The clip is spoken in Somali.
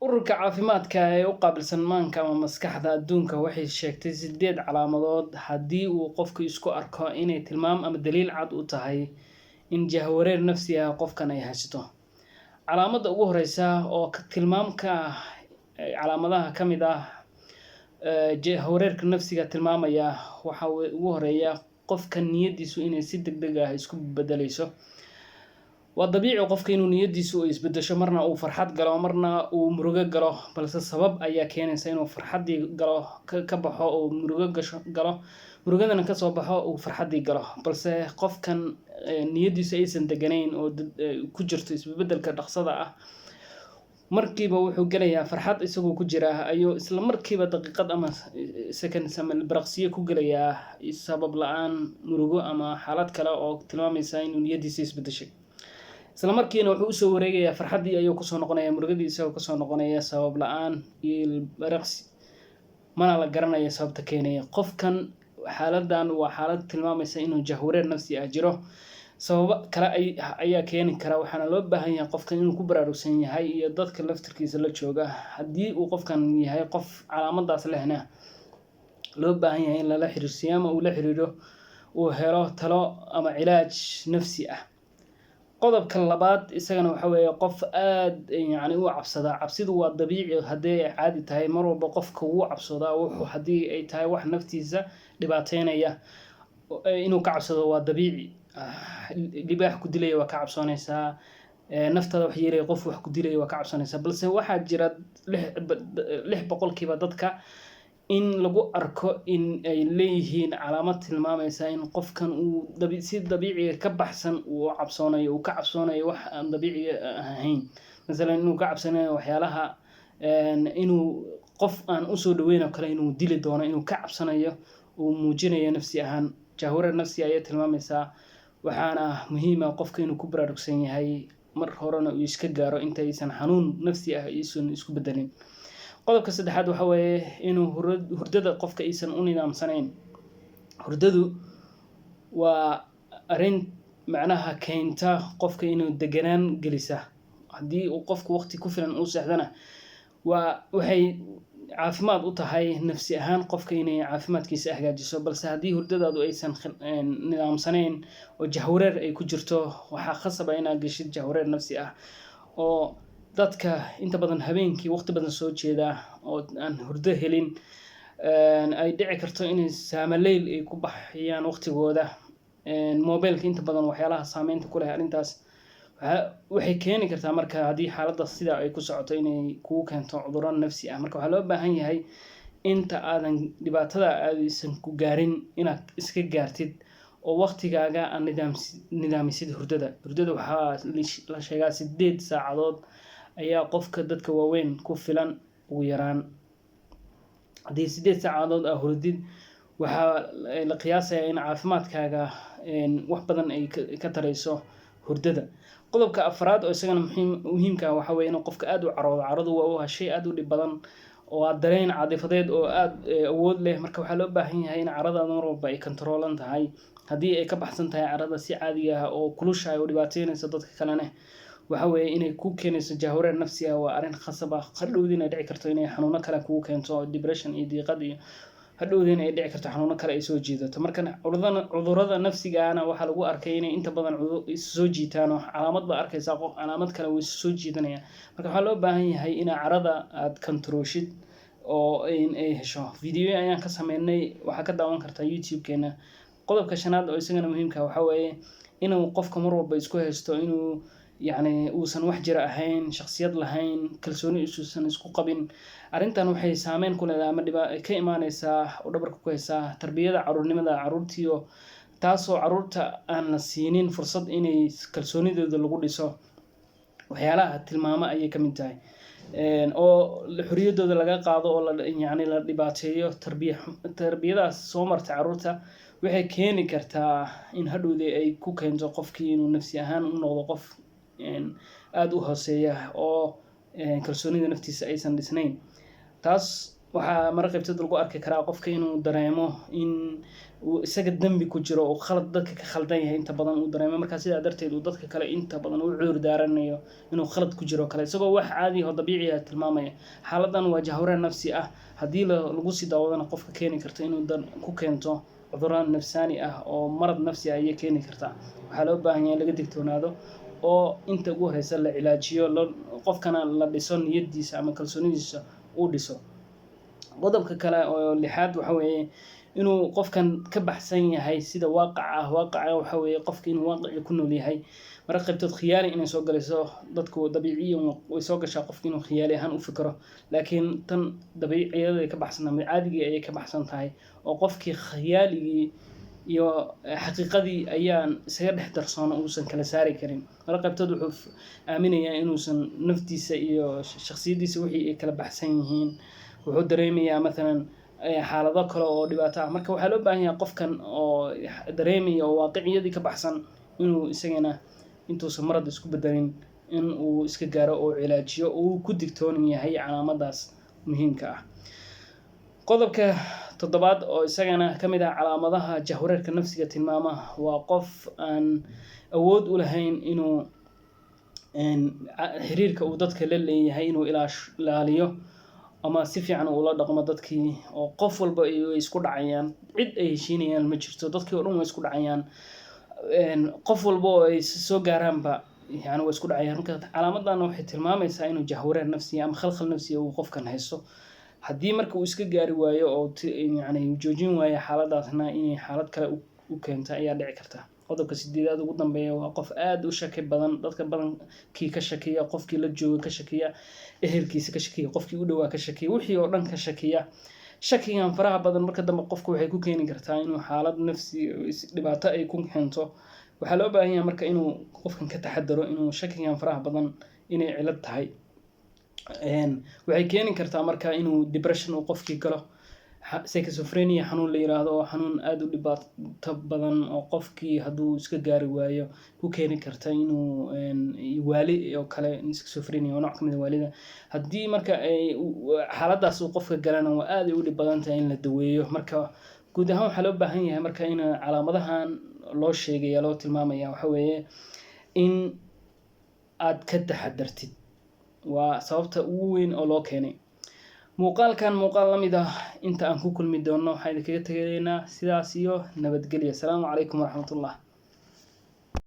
Ururka caafimaadka ee u qaabilsan maanka ama maskaxda adduunka waxay sheegtay 8 calaamadood haddii uu qofku isku arko inay tilmaam ama daliil cad u tahay in jahwareer nafsi ah qofkan ay haysto. Calaamada ugu horeysa oo tilmaam ka ah calaamadaha ka mid ah jahwareerka nafsiga tilmaamaya waxa ugu horeeya qofka niyadiisu inay si degdeg ah isku bedelayso. waa dabiici qofka inuu niyadiisu isbedesho marna uu farxad galo marna uu murugo galo balse sabab ayaa keenaysa inuu farxadii galo ka baxo oo murugo galo murugadana ka soo baxo uu farxadii galo balse qofkan niyadiisu aysan deganayn oo ku jirto isbedelka dhaqsada ah markiiba wuxuu galayaa farxad isagoo ku jira ayuu isla markiiba daqiiqad ama second ama ilbiriqsiyo ku galayaa sabab la'aan murugo ama xaalad kale oo tilmaamaysa inuu niyadiisu isbedeshay. isla markiina wuxuu u soo wareegayaa farxadii ayuu ku soo noqonayaa murugadiisa oo ka soo noqonaya sabab la'aan iyo ilbiriqsi mana la garanayo sababta keenaya. qofkan xaaladan waa xaalad tilmaamaysa inuu jahwareer nafsi ah jiro. sabab kale ayaa keeni kara waxaana loo baahan yahay qofkan inuu ku baraarugsan yahay iyo dadka laftirkiisa la jooga haddii uu qofkan yahay qof calaamadaas lehna loo baahan yahay in lala xiriirsiyo ama uu la xiriiro uu helo talo ama cilaaj nafsi ah. qodobka labaad isagana waxa weeye qof aad u cabsada. cabsidu waa dabiici haddii ay caadi tahay mar walba qofka wuu cabsadaa wuxuu haddii ay tahay wax naftiisa dhibaateynaya inuu ka cabsado waa dabiici. libaax ku dilaya waa ka cabsoonaysaa naftada wax yeelay qof wax ku dilay waa ka cabsoonaysaa balse waxaa jira 6% dadka in lagu arko in ay leeyihiin calaamad tilmaamaysa in qofkan uu si dabiici ka baxsan uu cabsoonayo wax aan dabiici ahayn mesela inuu ka cabsanayo waxyaalaha inuu qof aan u soo dhaweyn kale inuu dili doono inuu ka cabsanayo uu muujinayo nafsi ahaan jahwareer nafsi ay tilmaamaysa waxaana muhiim ah qofka inuu ku baraarugsan yahay mar horena uu iska gaaro inta aysan xanuun nafsi ah isku bedelin. qodobka saddexaad waxa weeye inuu hurdada qofka aysan u nidaamsanayn. hurdadu waa arrin macnaha keenta qofka inuu deganaan gelisa haddii uu qofku waqti ku filan u seexdana waxay caafimaad u tahay nafsi ahaan qofka inay caafimaadkiisa hagaajiso balse haddii hurdadaadu aysan nidaamsanayn oo jahwareer ay ku jirto waxaa khasab ah inaad geshid jahwareer nafsi ah oo dadka inta badan habeenkii waqti badan soo jeeda oo aan hurdo helin ay dhici karto inay saamaleyl ay ku baxayaan waqtigooda mobilka inta badan waxyaalaha saameynta ku leh arrintaas waxay keeni kartaa marka haddii xaaladda sida ay ku socoto inay kugu keento cudurro nafsi ah. marka waxaa loo baahan yahay inta aadan dhibaatada aadaysan ku gaarin inaad iska gaartid oo waqtigaaga aan nidaamisid hurdada waxaa la sheegaa 8 saacadood ayaa qofka dadka waaweyn ku filan ugu yaraan. haddii 8 saacadood ah hurdid waxaa la qiyaasayaa in caafimaadkaaga wax badan ay ka tarayso hurdada. qodobka afraad oo isagana muhiimka ah waxa weeye in qofka aad u caroodo. caradu waa shay aad u dhib badan oo aad dareen caadifadeed oo aad awood leh marka waxaa loo baahan yahay in caradaada mar walba ay controlan tahay. haddii ay ka baxsan tahay carada si caadi ah oo kulushahay oo dhibaateynaysa dadka kalena waxa weeye inay ku keenayso jahwareer nafsi ah waa arrin khasab ah. hadhowdiina dhici karto inay xanuuno kale kugu keento depression iyo diiqad iyo hadhowdiina ay dhici karto xanuuno kale ay soo jiidato. marka cudurrada nafsiga ahna waxaa lagu arkay inay inta badan soo jiitaan oo calaamad ba arkaysaa qof calaamad kale way soo jiidanaya. marka waxaa loo baahan yahay in carada aad controlshid oo ay hesho video ayaan ka sameynay waxaa ka daawan kartaa YouTube-keena. qodobka shanaad oo isagana muhiimka waxa weeye inuu qofka mar walba isku haysto inuu uusan wax jira ahayn shakhsiyad lahayn kalsooni uusan isku qabin. arrintan waxay saameyn ku leedahay ama ka imaanaysaa oo dhabarka ku haysaa tarbiyada caruurnimada caruurtiyo taasoo caruurta aan la siinin fursad inay kalsoonidooda lagu dhiso waxyaalaha tilmaamo ayay ka mid tahay oo xorriyadooda laga qaado oo la dhibaateeyo. tarbiyadaas soo marta caruurta waxay keeni kartaa in hadhowdii ay ku keento qofkii inuu nafsi ahaan u noqdo qof aad u hooseeya oo kalsoonida naftiisa aysan dhisnayn. taas waxaa mararka qaybtood lagu arki karaa qofka inuu dareemo in uu isaga dambi ku jiro oo khalad dadka ka khaldan yahay inta badan uu dareemo markaa sidaa darteed uu dadka kale inta badan u cudur daaranayo inuu khalad ku jiro kale isagoo wax caadi oo dabiici ah tilmaamaya xaaladan waa jahwareer nafsi ah haddii lagu sii daawadana qofka keeni karta inuu ku keento cudurro nafsaani ah oo marad nafsi ah ayay keeni kartaa waxaa loo baahan yahay in laga digtoonaado oo inta ugu horeysa la cilaajiyo qofkana la dhiso niyadiisa ama kalsoonidiisa uu dhiso qodobka kale oo lixaad waxa weeye inuu qofkan ka baxsan yahay sida waaqaca waxa weeye qofka inuu waaqici ku nool yahay mararka qaybtood khiyaali inay soo galayso dadku dabiiciyan way soo gashaa qofka inuu khiyaali ahaan u fikiro laakiin tan dabiiciyada ay ka baxsan tahay caadigii ayay ka baxsan tahay oo qofkii khiyaaligii iyo xaqiiqadii ayaan isaga dhex darsoona uusan kala saari karin mararka qaybtood wuxuu aaminayaa inuusan naftiisa iyo shakhsiyadiisa wixii ay kala baxsan yihiin wuxuu dareemayaa maalan xaalado kale oo dhibaato ah marka waxaa loo baahan yahay qofkan oo dareemaya oo waaqiciyadii ka baxsan inuu isagana intuusan marad isku bedelin in uu iska gaaro oo cilaajiyo oo uu ku digtoonan yahay calaamadaas muhiimka ah qodobka toddobaad oo isagana ka mid ah calaamadaha jahwareerka nafsiga tilmaama waa qof aan awood u lahayn inuu xiriirka uu dadka la leeyahay inuu ilaaliyo ama si fiican ula dhaqmo dadkii oo qof walba ay isku dhacayaan cid ay heshiinayaan ma jirto dadkii oo dhan way isku dhacayaan qof walba oo ay soo gaaraanba yani way isku dhacayaan marka calaamadan waxay tilmaamaysaa inuu jahwareer nafsi ama khalkhal nafsi uu qofkan haysto haddii marka uu iska gaari waayo oo yani joojin waayo xaaladaasna inay xaalad kale u keento ayaa dhici karta qodobka sideedaad ugu dambeeya waa qof aad u shaki badan dadka badankii ka shakiya qofkii la jooga ka shakiya ehelkiisa ka shakiya qofkii u dhawaa ka shakiya wixii oo dhan ka shakiya shakigan faraha badan marka dambe qofku waxay ku keeni kartaa inuu xaalad nafsi dhibaato ay ku keento waxaa loo baahan yahay marka inuu qofkan ka taxadaro inuu shakigan faraha badan inay cilad tahay waxay keeni kartaa marka inuu depression uu qofkii galo schizophrenia xanuun la yiraahdo oo xanuun aad u dhibaato badan oo qofkii hadduu iska gaari waayo ku keeni karta inuu waali oo kale schizophrenia oo nooc ka mid ah waalida haddii marka ay xaaladaas uu qofka galana waa aad u dhib badan tahay in la daweeyo marka guud ahaan waxaa loo baahan yahay marka in calaamadahan loo sheegaya loo tilmaamaya waxa weeye in aad ka taxadartid waa sababta ugu weyn oo loo keenay muuqaalkan muuqaal la mid ah inta aan ku kulmi doono waxaan idinkaga tegaynaa sidaas iyo nabadgelyo. Assalaamu calaykum waraxmatullah.